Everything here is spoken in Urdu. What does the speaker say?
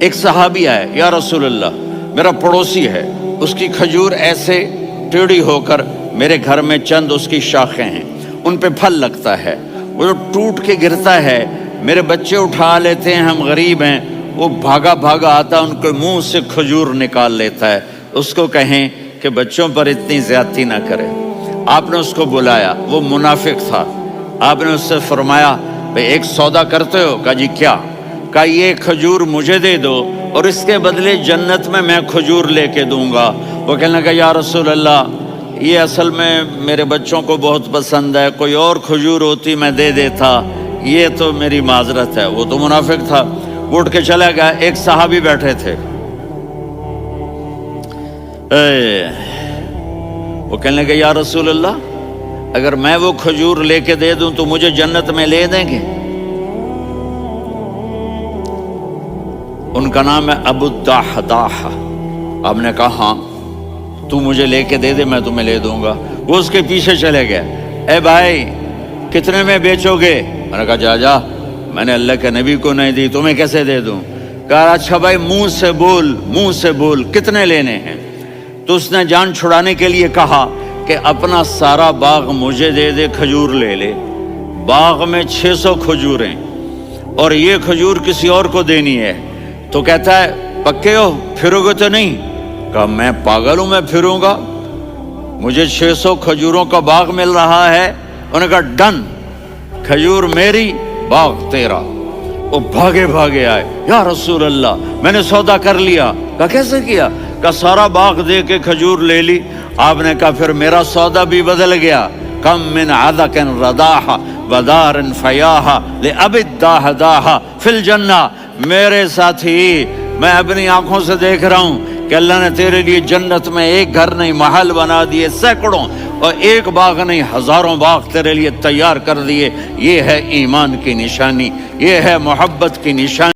ایک صحابی آئے، یا رسول اللہ میرا پڑوسی ہے، اس کی کھجور ایسے ٹیڑھی ہو کر میرے گھر میں چند اس کی شاخیں ہیں، ان پہ پھل لگتا ہے، وہ جو ٹوٹ کے گرتا ہے میرے بچے اٹھا لیتے ہیں، ہم غریب ہیں، وہ بھاگا بھاگا آتا ان کے منہ سے کھجور نکال لیتا ہے، اس کو کہیں کہ بچوں پر اتنی زیادتی نہ کرے۔ آپ نے اس کو بلایا، وہ منافق تھا، آپ نے اس سے فرمایا بھئی ایک سودا کرتے ہو؟ کہا جی کیا؟ کہا یہ کھجور مجھے دے دو اور اس کے بدلے جنت میں کھجور لے کے دوں گا۔ وہ کہنے لگا یا رسول اللہ یہ اصل میں میرے بچوں کو بہت پسند ہے، کوئی اور کھجور ہوتی میں دے دیتا، یہ تو میری معذرت ہے۔ وہ تو منافق تھا، اٹھ کے چلا گیا۔ ایک صحابی بیٹھے تھے، وہ کہنے لگا یا رسول اللہ اگر میں وہ کھجور لے کے دے دوں تو مجھے جنت میں لے دیں گے؟ ان کا نام ہے ابو الدحداح۔ آپ نے کہا ہاں تو مجھے لے کے دے دے میں تمہیں لے دوں گا۔ وہ اس کے پیچھے چلے گئے، اے بھائی کتنے میں بیچو گے؟ میں نے کہا جا جا، میں نے اللہ کے نبی کو نہیں دی، تمہیں کیسے دے دوں؟ کہا اچھا بھائی منہ سے بول کتنے لینے ہیں؟ تو اس نے جان چھڑانے کے لیے کہا کہ اپنا سارا باغ مجھے دے دے، کھجور لے لے۔ باغ میں 600 کھجوریں اور یہ کھجور کسی اور کو دینی ہے۔ تو کہتا ہے پکے ہو، پھرو گے تو نہیں؟ کہا میں پاگل ہوں، میں پھروں گا؟ مجھے 600 کھجوروں کا باغ مل رہا ہے۔ انہوں نے کہا ڈن، کھجور میری باغ تیرا۔ وہ بھاگے آئے، یا رسول اللہ میں نے سودا کر لیا۔ کہا کیسے کیا؟ کہا سارا باغ دے کے کھجور لے لی۔ آپ نے کہا پھر میرا سودا بھی بدل گیا۔ کم من عدق رداح ودار فیاح لأب الدحداح فی الجنہ۔ میرے ساتھی میں اپنی آنکھوں سے دیکھ رہا ہوں کہ اللہ نے تیرے لیے جنت میں ایک گھر نہیں محل بنا دیے سینکڑوں، اور ایک باغ نہیں ہزاروں باغ تیرے لیے تیار کر دیے۔ یہ ہے ایمان کی نشانی، یہ ہے محبت کی نشانی۔